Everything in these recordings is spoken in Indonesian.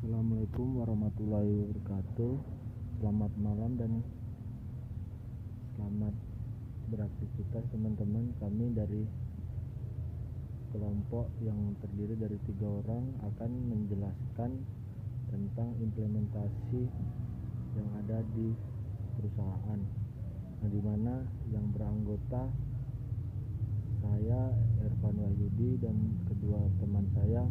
Assalamualaikum warahmatullahi wabarakatuh. Selamat malam dan selamat beraktivitas teman-teman. Kami dari kelompok yang terdiri dari 3 orang akan menjelaskan tentang implementasi yang ada di perusahaan, di mana yang beranggota saya Ervan Wahyudi dan kedua teman saya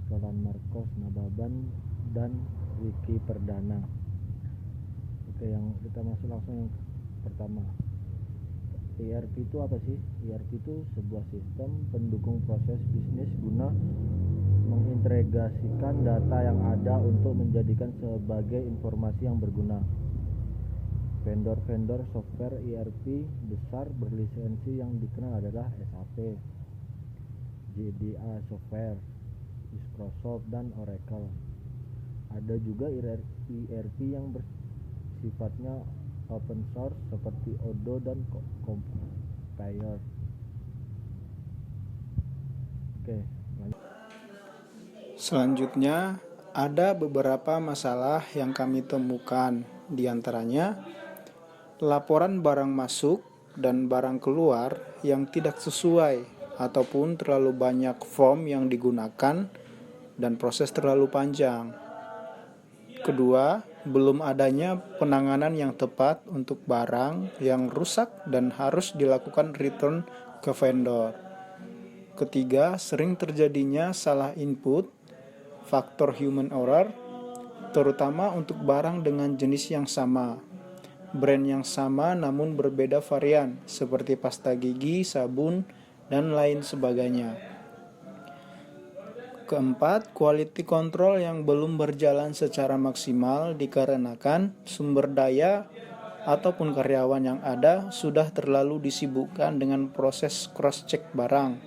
Solan Marcos Nababan dan Wiki Perdana. Oke, yang kita masuk langsung yang pertama. ERP itu apa sih? ERP itu sebuah sistem pendukung proses bisnis guna mengintegrasikan data yang ada untuk menjadikan sebagai informasi yang berguna. Vendor-vendor software ERP besar berlisensi yang dikenal adalah SAP, JDA Software, Microsoft, dan Oracle. Ada juga ERP yang bersifatnya open source seperti Odoo dan Compare. Oke, lanjut. Selanjutnya, ada beberapa masalah yang kami temukan, di antaranya laporan barang masuk dan barang keluar yang tidak sesuai ataupun terlalu banyak form yang digunakan dan proses terlalu panjang. Kedua, belum adanya penanganan yang tepat untuk barang yang rusak dan harus dilakukan return ke vendor. Ketiga, sering terjadinya salah input, faktor human error, terutama untuk barang dengan jenis yang sama, brand yang sama namun berbeda varian, seperti pasta gigi, sabun, dan lain sebagainya. Keempat, quality control yang belum berjalan secara maksimal dikarenakan sumber daya ataupun karyawan yang ada sudah terlalu disibukkan dengan proses cross-check barang.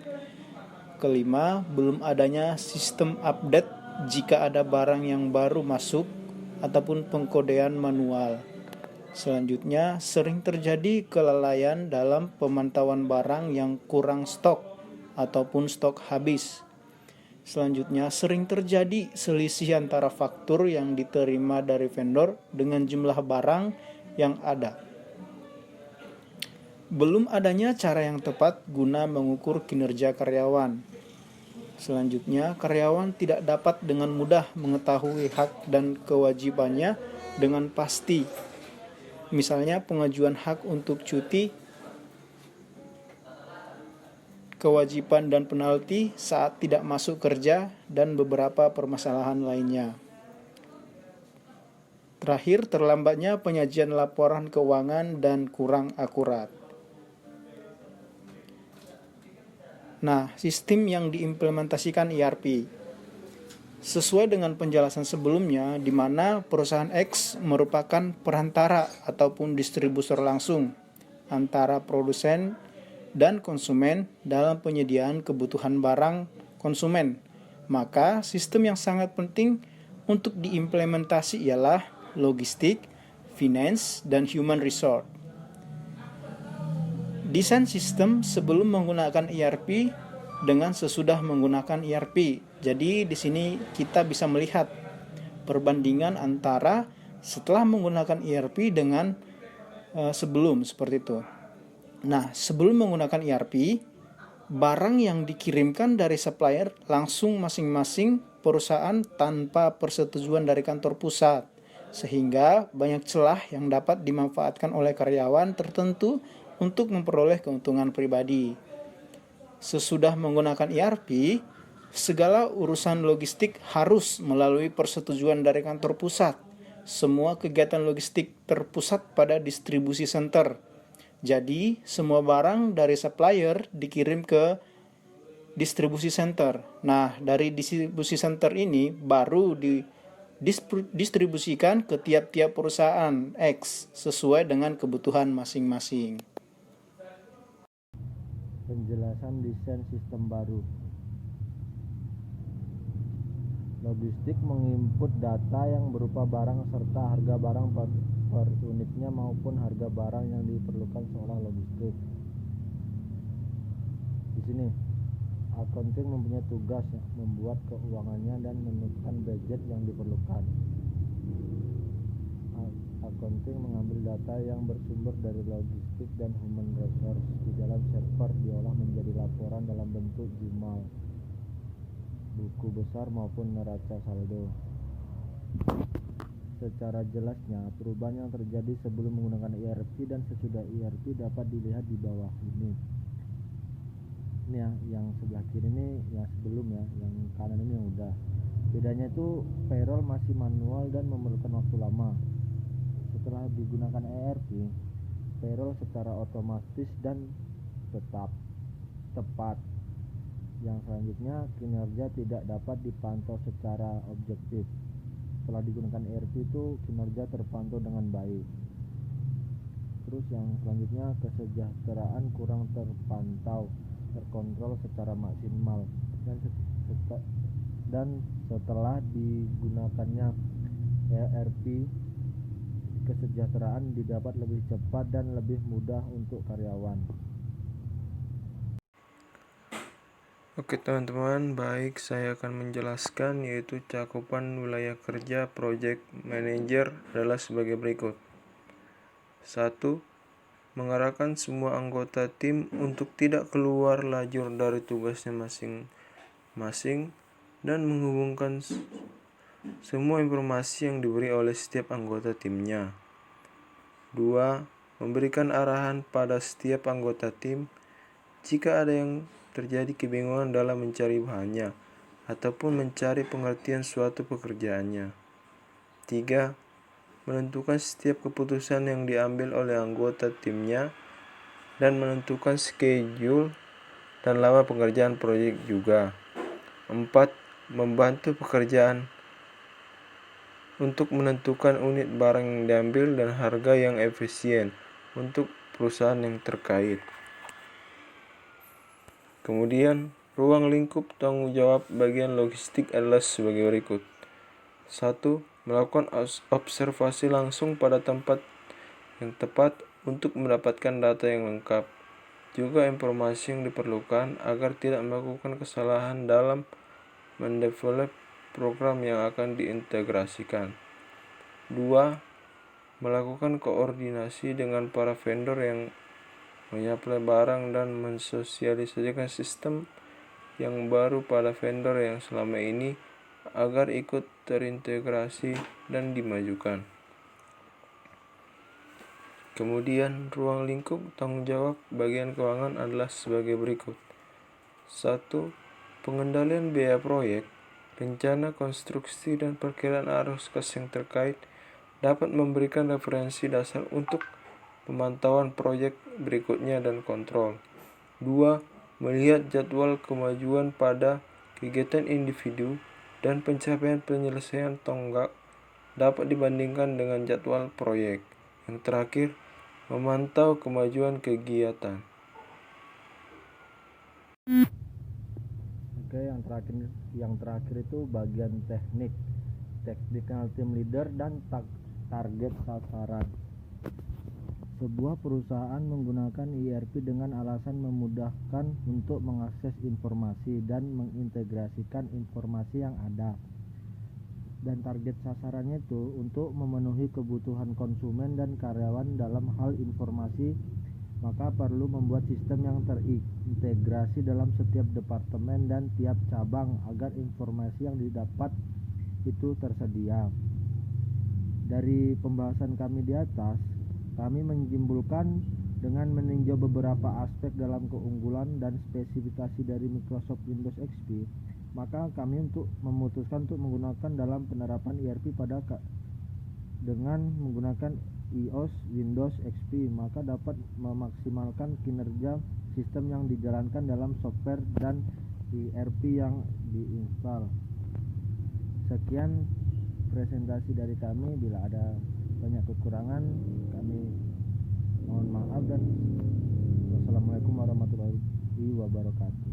Kelima, belum adanya sistem update jika ada barang yang baru masuk ataupun pengkodean manual. Selanjutnya, sering terjadi kelalaian dalam pemantauan barang yang kurang stok ataupun stok habis. Selanjutnya, sering terjadi selisih antara faktur yang diterima dari vendor dengan jumlah barang yang ada. Belum adanya cara yang tepat guna mengukur kinerja karyawan. Selanjutnya, karyawan tidak dapat dengan mudah mengetahui hak dan kewajibannya dengan pasti. Misalnya, pengajuan hak untuk cuti, kewajiban dan penalti saat tidak masuk kerja, dan beberapa permasalahan lainnya. Terakhir, terlambatnya penyajian laporan keuangan dan kurang akurat. Nah, sistem yang diimplementasikan ERP. Sesuai dengan penjelasan sebelumnya, di mana perusahaan X merupakan perantara ataupun distributor langsung antara produsen dan konsumen dalam penyediaan kebutuhan barang konsumen. Maka sistem yang sangat penting untuk diimplementasi ialah logistik, finance, dan human resource. Desain sistem sebelum menggunakan ERP dengan sesudah menggunakan ERP. Jadi di sini kita bisa melihat perbandingan antara setelah menggunakan ERP dengan sebelum, seperti itu. Nah, sebelum menggunakan ERP, barang yang dikirimkan dari supplier langsung masing-masing perusahaan tanpa persetujuan dari kantor pusat, sehingga banyak celah yang dapat dimanfaatkan oleh karyawan tertentu untuk memperoleh keuntungan pribadi. Sesudah menggunakan ERP, segala urusan logistik harus melalui persetujuan dari kantor pusat. Semua kegiatan logistik terpusat pada distribusi center. Jadi, semua barang dari supplier dikirim ke distribusi center. Nah, dari distribusi center ini baru didistribusikan ke tiap-tiap perusahaan X sesuai dengan kebutuhan masing-masing. Penjelasan desain sistem baru. Logistik menginput data yang berupa barang serta harga barang per unitnya maupun harga barang yang diperlukan seolah logistik. Di sini Accounting mempunyai tugas membuat keuangannya dan menentukan budget yang diperlukan. Accounting mengambil data yang bersumber dari logistik dan human resource di dalam server, diolah menjadi laporan dalam bentuk jurnal, buku besar maupun neraca saldo. Secara jelasnya, perubahan yang terjadi sebelum menggunakan ERP dan sesudah ERP dapat dilihat di bawah ini. Ini ya, yang sebelah kiri ini yang sebelum ya, yang kanan ini yang udah. Bedanya itu payroll masih manual dan memerlukan waktu lama. Setelah digunakan ERP, payroll secara otomatis dan tepat. Yang selanjutnya, kinerja tidak dapat dipantau secara objektif. Setelah digunakan ERP itu kinerja terpantau dengan baik. Terus yang selanjutnya, kesejahteraan kurang terkontrol secara maksimal, dan setelah digunakannya ERP, kesejahteraan didapat lebih cepat dan lebih mudah untuk karyawan. Oke teman-teman, baik, saya akan menjelaskan yaitu cakupan wilayah kerja project manager adalah sebagai berikut. 1. Mengarahkan semua anggota tim untuk tidak keluar lajur dari tugasnya masing-masing dan menghubungkan semua informasi yang diberi oleh setiap anggota timnya. 2. Memberikan arahan pada setiap anggota tim jika ada yang terjadi kebingungan dalam mencari bahannya ataupun mencari pengertian suatu pekerjaannya. 3. Menentukan setiap keputusan yang diambil oleh anggota timnya dan menentukan schedule dan lama pengerjaan proyek juga. 4. Membantu pekerjaan untuk menentukan unit barang yang diambil dan harga yang efisien untuk perusahaan yang terkait. Kemudian, ruang lingkup tanggung jawab bagian logistik adalah sebagai berikut. 1. Melakukan observasi langsung pada tempat yang tepat untuk mendapatkan data yang lengkap. Juga informasi yang diperlukan agar tidak melakukan kesalahan dalam mendevelop program yang akan diintegrasikan. 2. Melakukan koordinasi dengan para vendor yang menyuplai barang dan mensosialisasikan sistem yang baru pada vendor yang selama ini agar ikut terintegrasi dan dimajukan. Kemudian, ruang lingkup tanggung jawab bagian keuangan adalah sebagai berikut. 1. Pengendalian biaya proyek, rencana konstruksi dan perkiraan arus kas yang terkait dapat memberikan referensi dasar untuk pemantauan proyek berikutnya dan kontrol. 2. Melihat jadwal kemajuan pada kegiatan individu dan pencapaian penyelesaian tonggak dapat dibandingkan dengan jadwal proyek. Yang terakhir, memantau kemajuan kegiatan. Oke, yang terakhir itu bagian teknik, technical team leader dan target sasaran. Sebuah perusahaan menggunakan ERP dengan alasan memudahkan untuk mengakses informasi dan mengintegrasikan informasi yang ada. Dan target sasarannya itu untuk memenuhi kebutuhan konsumen dan karyawan dalam hal informasi, maka perlu membuat sistem yang terintegrasi dalam setiap departemen dan tiap cabang agar informasi yang didapat itu tersedia. Dari pembahasan kami di atas, kami menyimpulkan dengan meninjau beberapa aspek dalam keunggulan dan spesifikasi dari Microsoft Windows XP, maka kami memutuskan untuk menggunakan dalam penerapan ERP dengan menggunakan iOS Windows XP, maka dapat memaksimalkan kinerja sistem yang dijalankan dalam software dan ERP yang diinstal. Sekian presentasi dari kami. Bila ada banyak kekurangan, kami mohon maaf, dan wassalamualaikum warahmatullahi wabarakatuh.